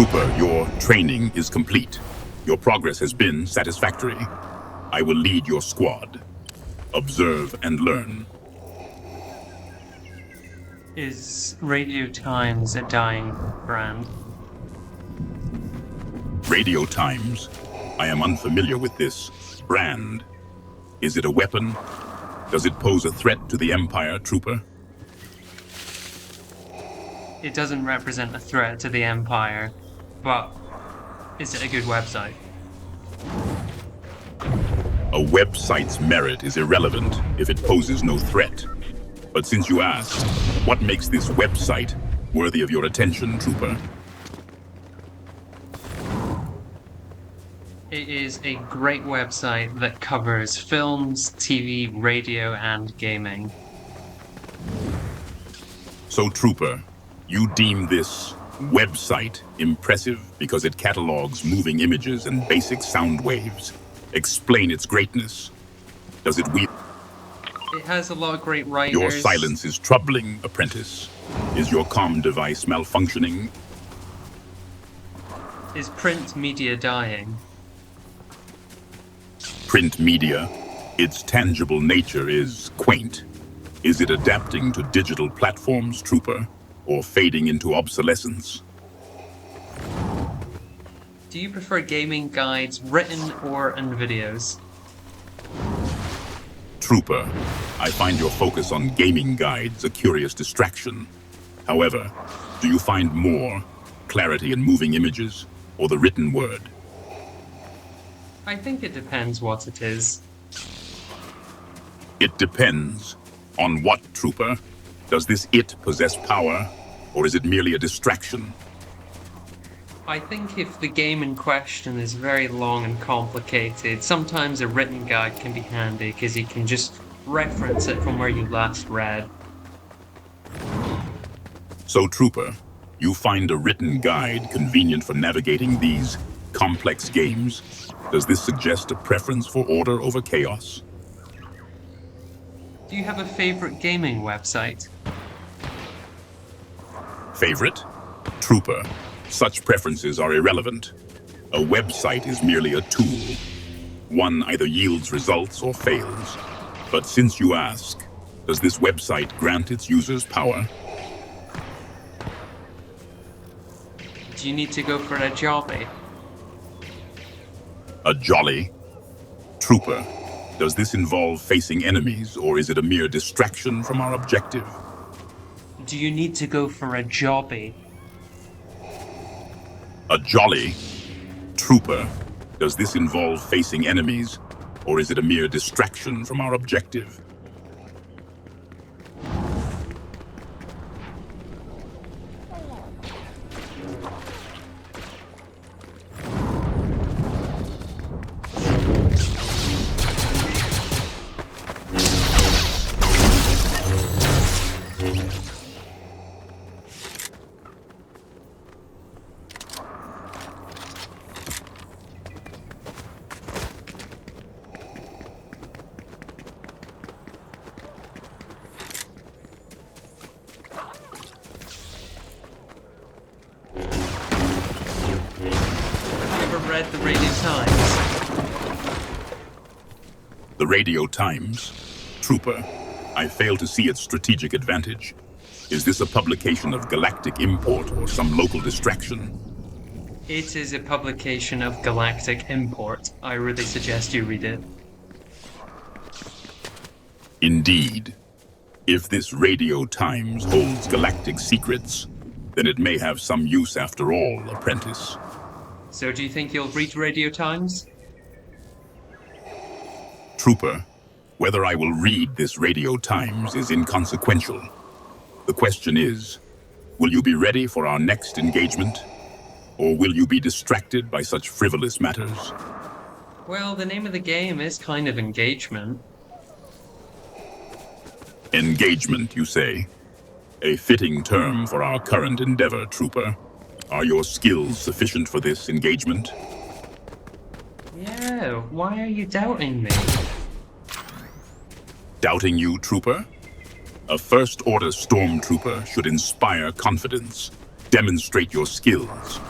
Trooper, your training is complete. Your progress has been satisfactory. I will lead your squad. Observe and learn. Is Radio Times a dying brand? Radio Times. I am unfamiliar with this brand. Is it a weapon? Does it pose a threat to the Empire, Trooper? It doesn't represent a threat to the Empire, but is it a good website? A website's merit is irrelevant if it poses no threat. But since you asked, what makes this website worthy of your attention, Trooper? It is a great website that covers films, TV, radio, and gaming. So, Trooper, you deem this website impressive because it catalogs moving images and basic sound waves. Explain its greatness. Does it weave? It has a lot of great writers. Your silence is troubling, apprentice. Is your comm device malfunctioning? Is print media dying? Print media, its tangible nature is quaint. Is it adapting to digital platforms, Trooper, or fading into obsolescence? Do you prefer gaming guides written or in videos? Trooper, I find your focus on gaming guides a curious distraction. However, do you find more clarity in moving images or the written word? I think it depends what it is. It depends on what, Trooper? Does this it possess power, or is it merely a distraction? I think if the game in question is very long and complicated, sometimes a written guide can be handy because you can just reference it from where you last read. So, Trooper, you find a written guide convenient for navigating these complex games? Does this suggest a preference for order over chaos? Do you have a favorite gaming website? Favorite? Trooper, such preferences are irrelevant. A website is merely a tool. One either yields results or fails. But since you ask, does this website grant its users power? Do you need to go for a jobby? A jolly? Trooper, does this involve facing enemies, or is it a mere distraction from our objective? Do you need to go for a jobby? A jolly? Trooper, does this involve facing enemies, or is it a mere distraction from our objective? Read the Radio Times? The Radio Times? Trooper, I fail to see its strategic advantage. Is this a publication of galactic import or some local distraction? It is a publication of galactic import. I really suggest you read it. Indeed. If this Radio Times holds galactic secrets, then it may have some use after all, apprentice. So do you think you'll read Radio Times? Trooper, whether I will read this Radio Times is inconsequential. The question is, will you be ready for our next engagement? Or will you be distracted by such frivolous matters? Well, the name of the game is kind of engagement. Engagement, you say? A fitting term for our current endeavor, Trooper. Are your skills sufficient for this engagement? Yeah, why are you doubting me? Doubting you, Trooper? A first-order stormtrooper should inspire confidence. Demonstrate your skills.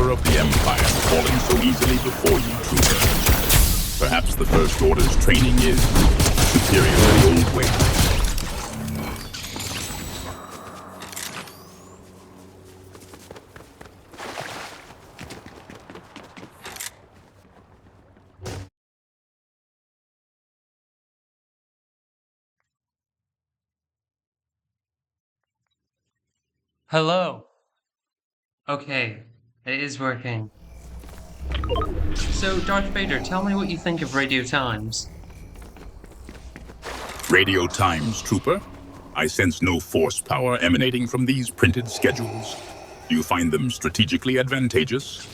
Of the Empire falling so easily before you, trooper. Perhaps the First Order's training is superior to the old way. Hello. Okay, it is working. So, Darth Vader, tell me what you think of Radio Times. Radio Times, trooper. I sense no force power emanating from these printed schedules. Do you find them strategically advantageous?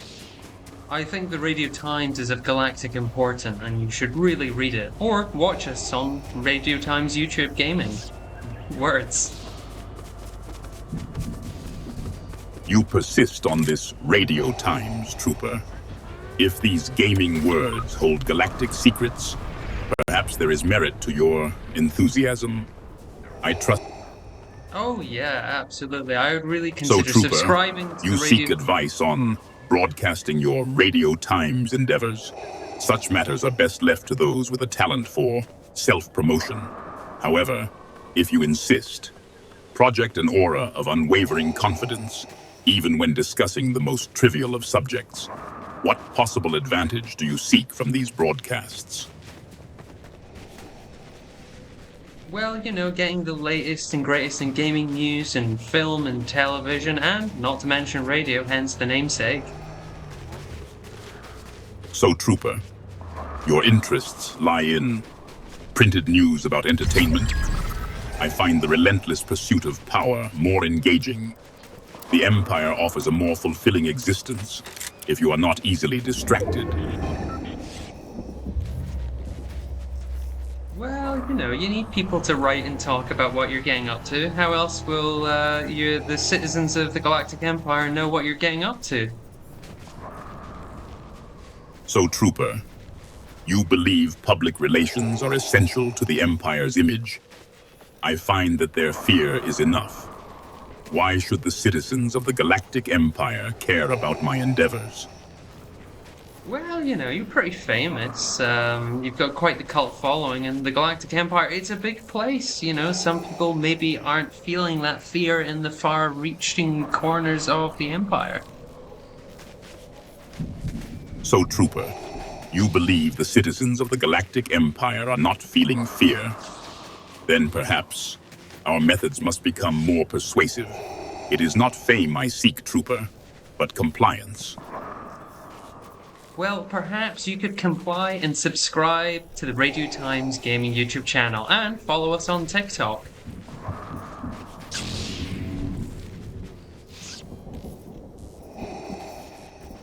I think the Radio Times is of galactic importance and you should really read it. Or watch us on Radio Times YouTube Gaming. Words. You persist on this Radio Times, trooper. If these gaming words hold galactic secrets, perhaps there is merit to your enthusiasm. I trust. Oh yeah, absolutely. I would really So, consider trooper, subscribing to you the Radio... seek advice on broadcasting your Radio Times endeavors. Such matters are best left to those with a talent for self-promotion. However, if you insist, project an aura of unwavering confidence, even when discussing the most trivial of subjects. What possible advantage do you seek from these broadcasts? Well, you know, getting the latest and greatest in gaming news and film and television, and not to mention radio, hence the namesake. So, trooper, your interests lie in printed news about entertainment. I find the relentless pursuit of power more engaging. The Empire offers a more fulfilling existence if you are not easily distracted. Well, you know, you need people to write and talk about what you're getting up to. How else will the citizens of the Galactic Empire know what you're getting up to? So, trooper, you believe public relations are essential to the Empire's image? I find that their fear is enough. Why should the citizens of the Galactic Empire care about my endeavors? Well, you know, you're pretty famous. You've got quite the cult following, and the Galactic Empire, it's a big place, you know. Some people maybe aren't feeling that fear in the far-reaching corners of the Empire. So, trooper, you believe the citizens of the Galactic Empire are not feeling fear? Then perhaps our methods must become more persuasive. It is not fame I seek, trooper, but compliance. Well, perhaps you could comply and subscribe to the Radio Times Gaming YouTube channel and follow us on TikTok.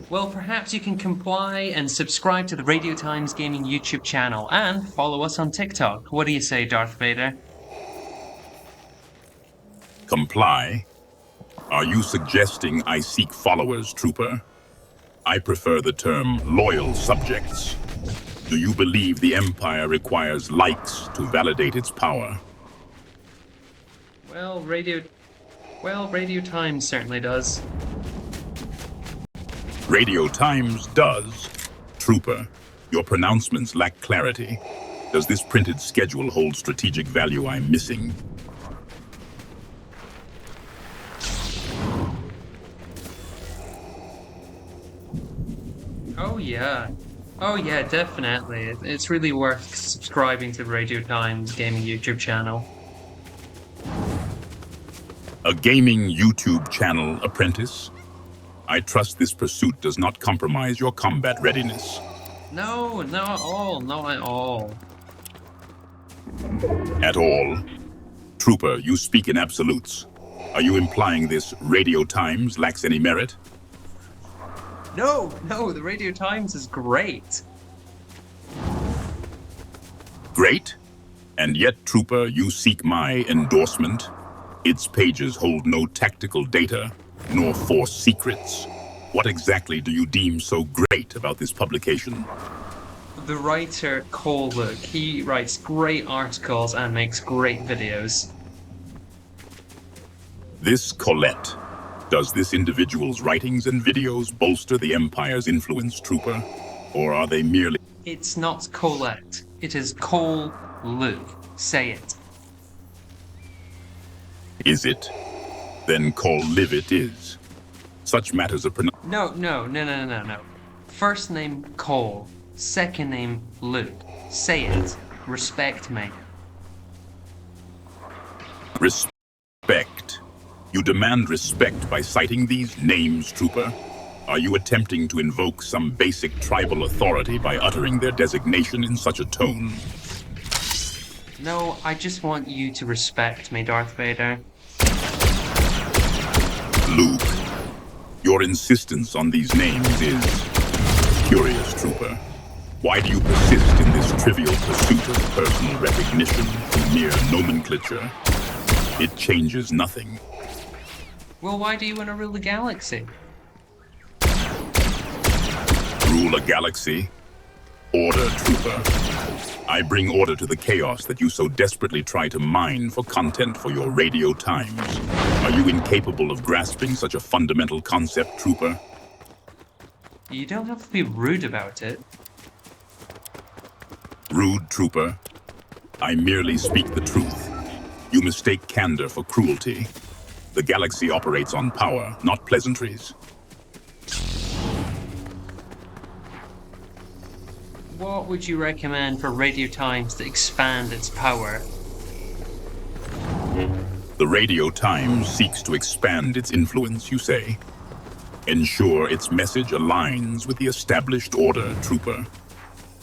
Well, perhaps you can comply and subscribe to the Radio Times Gaming YouTube channel and follow us on TikTok. What do you say, Darth Vader? Comply? Are you suggesting I seek followers, trooper? I prefer the term loyal subjects. Do you believe the Empire requires likes to validate its power? Well, Radio Times certainly does. Radio Times does. Trooper, your pronouncements lack clarity. Does this printed schedule hold strategic value I'm missing? yeah. Oh yeah, definitely. It's really worth subscribing to Radio Times Gaming YouTube channel. A gaming YouTube channel, apprentice? I trust this pursuit does not compromise your combat readiness. No, not at all, not at all. At all? Trooper, you speak in absolutes. Are you implying this Radio Times lacks any merit? No, the Radio Times is great. Great? And yet, Trooper, you seek my endorsement? Its pages hold no tactical data, nor force secrets. What exactly do you deem so great about this publication? The writer Cole Luke, he writes great articles and makes great videos. This Colette. Does this individual's writings and videos bolster the Empire's influence, Trooper? Or are they merely... It's not Colette, it is Cole Luke. Say it. Is it? Then Cole Live it is. Such matters of pronunciation. No. First name Cole, second name Luke. Say it. Respect me. Respect. You demand respect by citing these names, Trooper? Are you attempting to invoke some basic tribal authority by uttering their designation in such a tone? No, I just want you to respect me, Darth Vader. Luke, your insistence on these names is curious, Trooper. Why do you persist in this trivial pursuit of personal recognition through mere nomenclature? It changes nothing. Well, why do you want to rule the galaxy? Rule a galaxy? Order, Trooper. I bring order to the chaos that you so desperately try to mine for content for your Radio Times. Are you incapable of grasping such a fundamental concept, Trooper? You don't have to be rude about it. Rude, Trooper. I merely speak the truth. You mistake candor for cruelty. The galaxy operates on power, not pleasantries. What would you recommend for Radio Times to expand its power? The Radio Times seeks to expand its influence, you say? Ensure its message aligns with the established order, Trooper.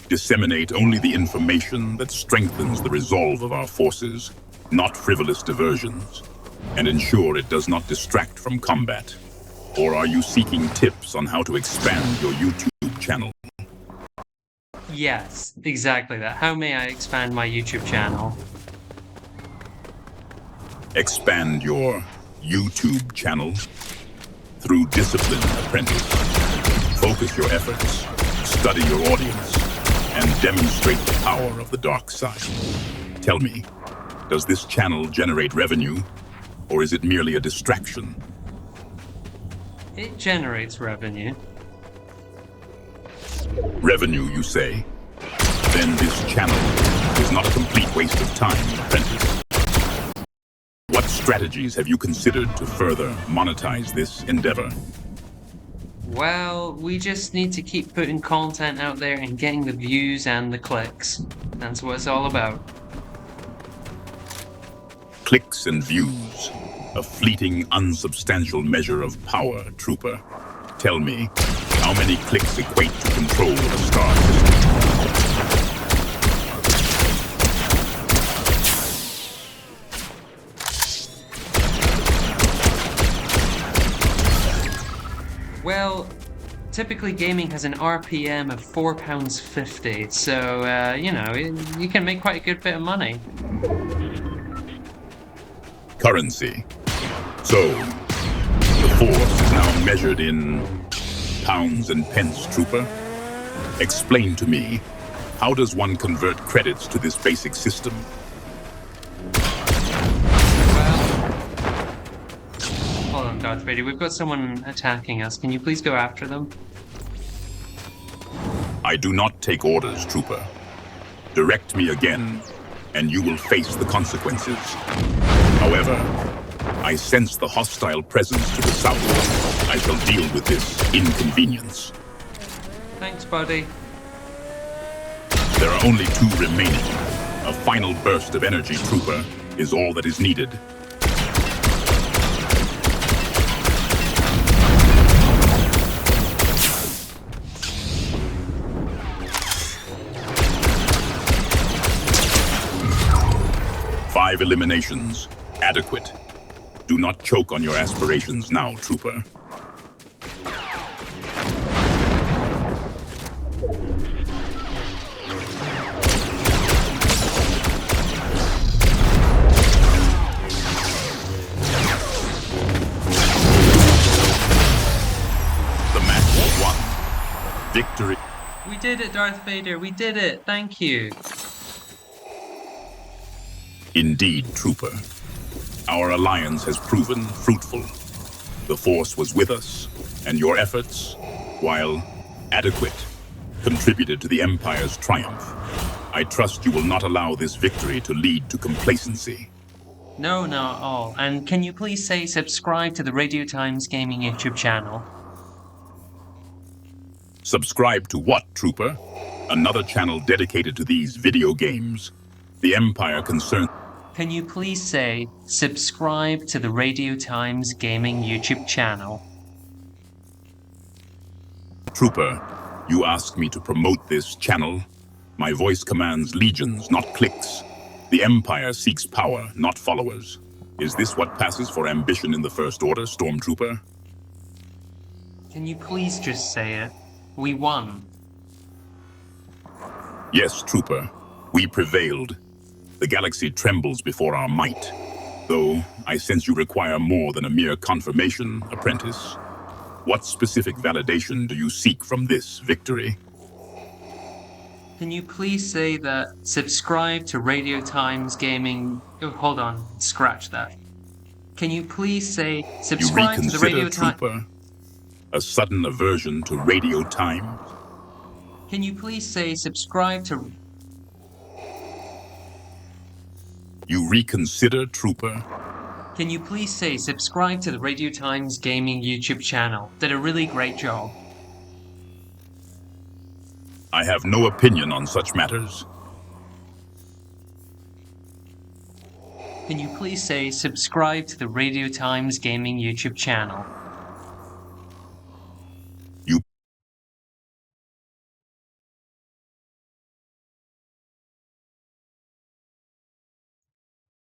Disseminate only the information that strengthens the resolve of our forces, not frivolous diversions. And ensure it does not distract from combat? Or are you seeking tips on how to expand your YouTube channel? Yes, exactly that. How may I expand my YouTube channel? Expand your YouTube channel through discipline, apprentice. Focus your efforts, study your audience, and demonstrate the power of the dark side. Tell me, does this channel generate revenue? Or is it merely a distraction? It generates revenue. Revenue, you say? Then this channel is not a complete waste of time, apprentice. What strategies have you considered to further monetize this endeavor? Well, we just need to keep putting content out there and getting the views and the clicks. That's what it's all about. Clicks and views, a fleeting, unsubstantial measure of power, Trooper. Tell me, how many clicks equate to control of a star system? Well, typically gaming has an RPM of £4.50, so, you know, you can make quite a good bit of money. Currency. So, the force is now measured in pounds and pence, Trooper. Explain to me, how does one convert credits to this basic system? Well, hold on, Darth Vader. We've got someone attacking us. Can you please go after them? I do not take orders, Trooper. Direct me again, and you will face the consequences. However, I sense the hostile presence to the south. I shall deal with this inconvenience. Thanks, buddy. There are only 2 remaining. A final burst of energy, Trooper, is all that is needed. Five eliminations. Adequate. Do not choke on your aspirations now, Trooper. The match is won. Victory. We did it, Darth Vader. We did it. Thank you. Indeed, Trooper. Our alliance has proven fruitful. The Force was with us, and your efforts, while adequate, contributed to the Empire's triumph. I trust you will not allow this victory to lead to complacency. No, not at all. And can you please say subscribe to the Radio Times Gaming YouTube channel? Subscribe to what, Trooper? Another channel dedicated to these video games. The Empire concerns... Can you please say subscribe to the Radio Times Gaming YouTube channel? Trooper, you ask me to promote this channel? My voice commands legions, not clicks. The Empire seeks power, not followers. Is this what passes for ambition in the First Order, Stormtrooper? Can you please just say it? We won. Yes, Trooper. We prevailed. The galaxy trembles before our might. Though, I sense you require more than a mere confirmation, apprentice. What specific validation do you seek from this victory? Can you please say that subscribe to Radio Times Gaming... Oh, hold on, scratch that. Can you please say You subscribe to the Radio reconsider, Times... Trooper? A sudden aversion to radio time? Can you please say subscribe to... You reconsider, Trooper? Can you please say subscribe to the Radio Times Gaming YouTube channel? Did a really great job. I have no opinion on such matters. Can you please say subscribe to the Radio Times Gaming YouTube channel?